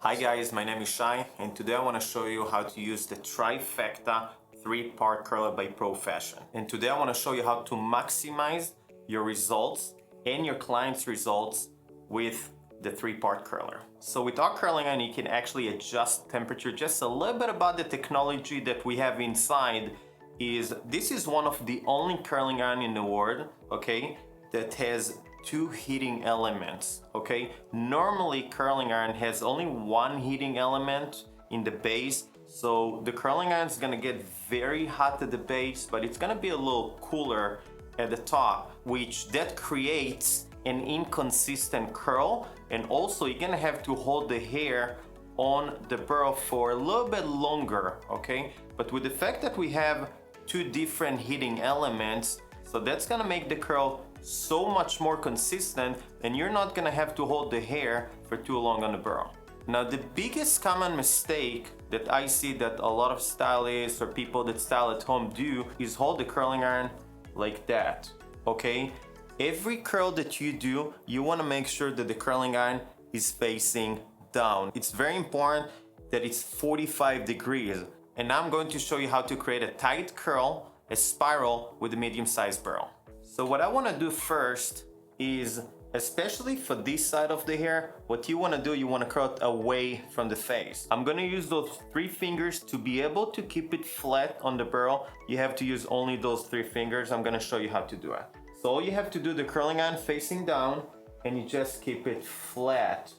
Hi guys, my name is Shay and today I want to show you how to use the trifecta 3-part curler by Pro Fashion. And today I want to show you how to maximize your results and your client's results with the 3-part curler. So with our curling iron you can actually adjust temperature. Just a little bit about the technology that we have inside is this is one of the only curling iron in the world, okay, that has two heating elements, okay? Normally curling iron has only one heating element in the base, so the curling iron is gonna get very hot at the base, but it's gonna be a little cooler at the top, which that creates an inconsistent curl, and also you're gonna have to hold the hair on the burl for a little bit longer, okay? But with the fact that we have two different heating elements, so that's gonna make the curl so much more consistent, and you're not gonna have to hold the hair for too long on the burl. Now the biggest common mistake that I see that a lot of stylists or people that style at home do is hold the curling iron like that, okay? Every curl that you do, you wanna make sure that the curling iron is facing down. It's very important that it's 45 degrees. And now I'm going to show you how to create a tight curl, a spiral with a medium-sized burl. So what I want to do first is, especially for this side of the hair, what you want to do, you want to curl it away from the face. I'm going to use those 3 fingers to be able to keep it flat on the burl. You have to use only those 3 fingers. I'm going to show you how to do it. So all you have to do, the curling iron facing down, and you just keep it flat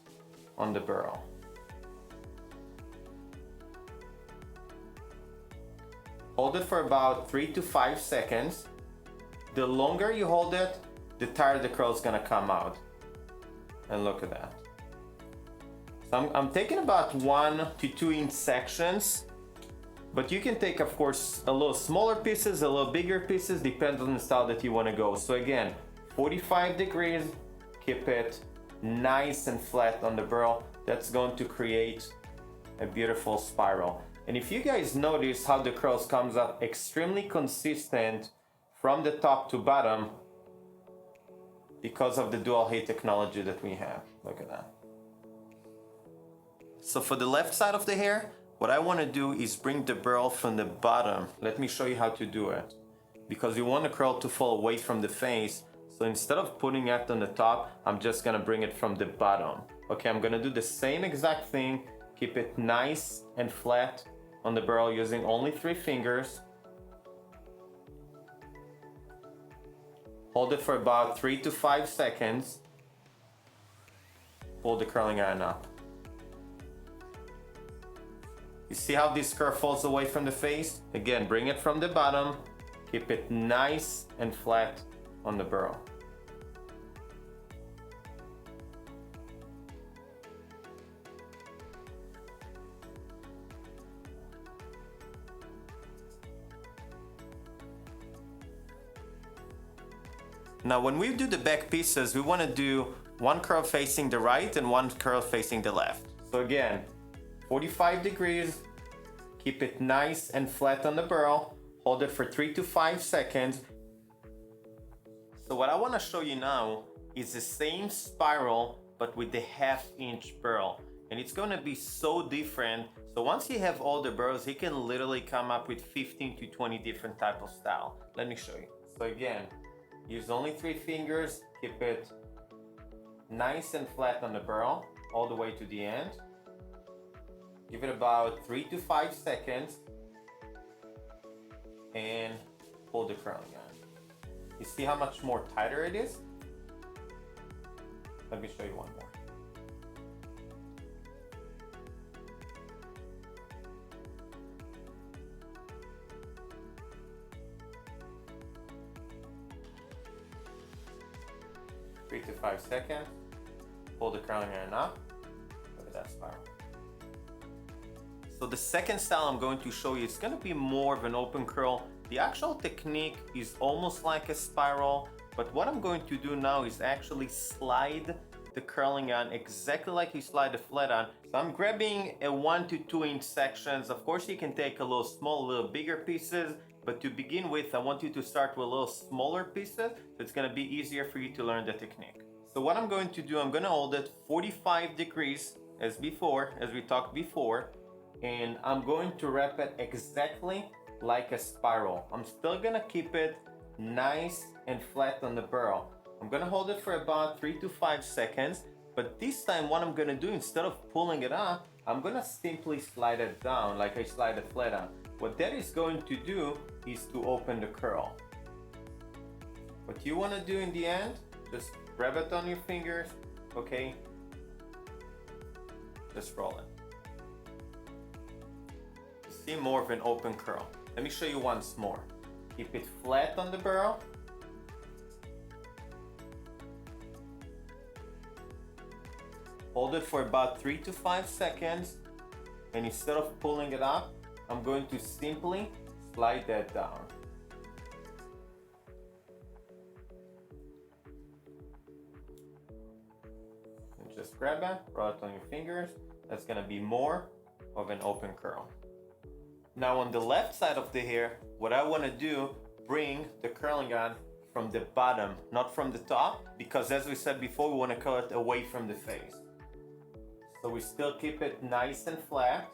on the burl. Hold it for about 3 to 5 seconds. The longer you hold it, the tighter the curl is gonna come out. And look at that. So I'm taking about 1 to 2 inch sections, but you can take, of course, a little smaller pieces, a little bigger pieces, depends on the style that you wanna go. So again, 45 degrees, keep it nice and flat on the burl. That's going to create a beautiful spiral. And if you guys notice how the curls comes up extremely consistent from the top to bottom because of the dual heat technology that we have. Look at that. So for the left side of the hair, what I want to do is bring the burl from the bottom. Let me show you how to do it. Because you want the curl to fall away from the face. So instead of putting it on the top, I'm just going to bring it from the bottom. Okay, I'm going to do the same exact thing. Keep it nice and flat on the burl using only 3 fingers. Hold it for about 3 to 5 seconds. Pull the curling iron up. You see how this curl falls away from the face? Again, bring it from the bottom. Keep it nice and flat on the burl. Now when we do the back pieces, we want to do 1 curl facing the right and 1 curl facing the left. So again, 45 degrees, keep it nice and flat on the burl, hold it for 3 to 5 seconds. So what I want to show you now is the same spiral but with the 1/2 inch burl. And it's going to be so different. So once you have all the burls, you can literally come up with 15 to 20 different type of style. Let me show you. So again, use only 3 fingers, keep it nice and flat on the burl all the way to the end. Give it about 3 to 5 seconds and pull the curling iron. You see how much more tighter it is? Let me show you one more. To 5 seconds, pull the curling iron up. Look at that spiral. So the second style I'm going to show you, it's going to be more of an open curl. The actual technique is almost like a spiral, but what I'm going to do now is actually slide the curling iron exactly like you slide a flat iron. So I'm grabbing a 1 to 2 inch sections. Of course you can take a little small, a little bigger pieces, but to begin with, I want you to start with a little smaller pieces, so it's gonna be easier for you to learn the technique. So what I'm going to do, I'm gonna hold it 45 degrees as before, as we talked before, and I'm going to wrap it exactly like a spiral. I'm still gonna keep it nice and flat on the barrel. I'm gonna hold it for about 3 to 5 seconds, but this time what I'm gonna do, instead of pulling it up, I'm gonna simply slide it down like I slide a flat down. What that is going to do is to open the curl. What you wanna do in the end, just grab it on your fingers, okay? Just roll it. You see more of an open curl. Let me show you once more. Keep it flat on the barrel. Hold it for about 3 to 5 seconds. And instead of pulling it up, I'm going to simply slide that down. And just grab it, roll it on your fingers. That's gonna be more of an open curl. Now on the left side of the hair, what I want to do, bring the curling iron from the bottom, not from the top, because as we said before, we want to curl it away from the face. So we still keep it nice and flat.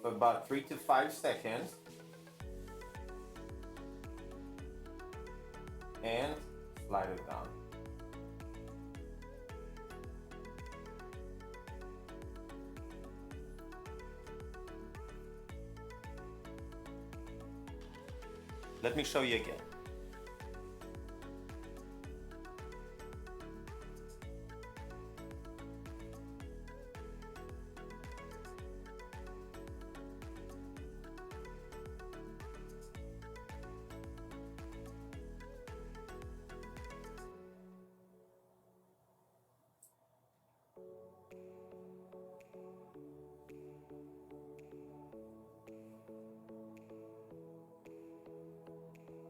For about 3 to 5 seconds. And slide it down. Let me show you again.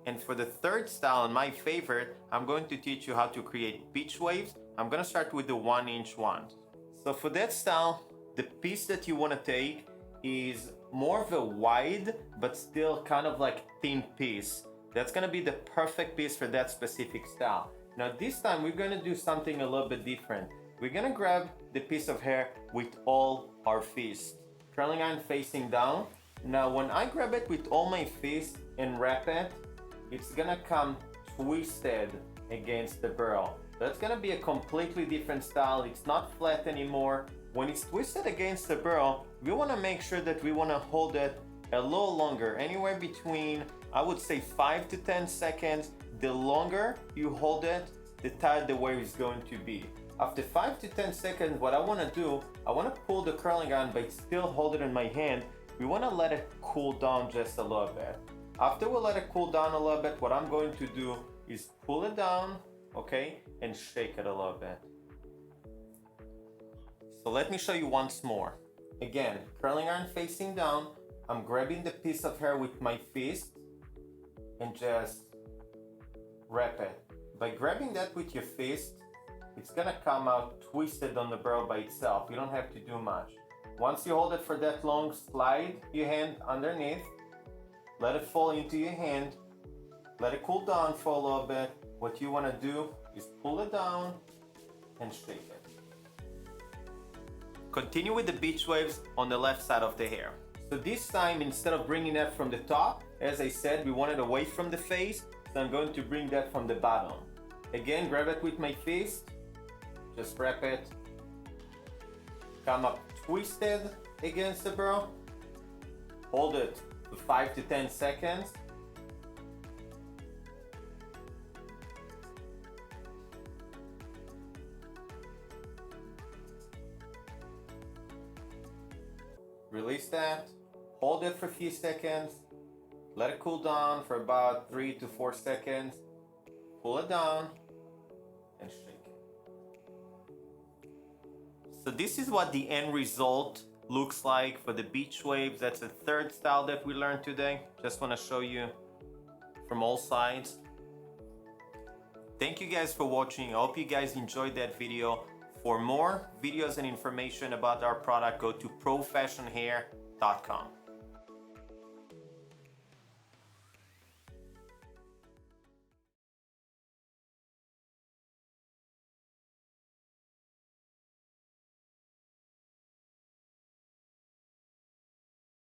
And for the third style, and my favorite, I'm going to teach you how to create beach waves. I'm gonna start with the 1-inch one. So for that style, the piece that you wanna take is more of a wide, but still kind of like thin piece. That's gonna be the perfect piece for that specific style. Now this time we're gonna do something a little bit different. We're gonna grab the piece of hair with all our fists. Curling iron facing down. Now when I grab it with all my fists and wrap it, it's gonna come twisted against the barrel. That's gonna be a completely different style. It's not flat anymore. When it's twisted against the barrel, we wanna make sure that we wanna hold it a little longer, anywhere between, I would say 5 to 10 seconds. The longer you hold it, the tighter the wave is going to be. After 5 to 10 seconds, what I wanna do, I wanna pull the curling iron but still hold it in my hand. We wanna let it cool down just a little bit. After we let it cool down a little bit, what I'm going to do is pull it down, okay, and shake it a little bit. So let me show you once more. Again, curling iron facing down, I'm grabbing the piece of hair with my fist and just wrap it. By grabbing that with your fist, it's gonna come out twisted on the barrel by itself. You don't have to do much. Once you hold it for that long, slide your hand underneath. Let it fall into your hand. Let it cool down for a little bit. What you want to do is pull it down and shake it. Continue with the beach waves on the left side of the hair. So this time, instead of bringing that from the top, as I said, we want it away from the face. So I'm going to bring that from the bottom. Again, grab it with my fist. Just wrap it. Come up twisted against the barrel. Hold it for 5 to 10 seconds. Release that. Hold it for a few seconds. Let it cool down for about 3 to 4 seconds. Pull it down and shake it. So this is what the end result looks like for the beach waves. That's the third style that we learned today. Just want to show you from all sides. Thank you guys for watching. I hope you guys enjoyed that video. For more videos and information about our product, go to professionhair.com.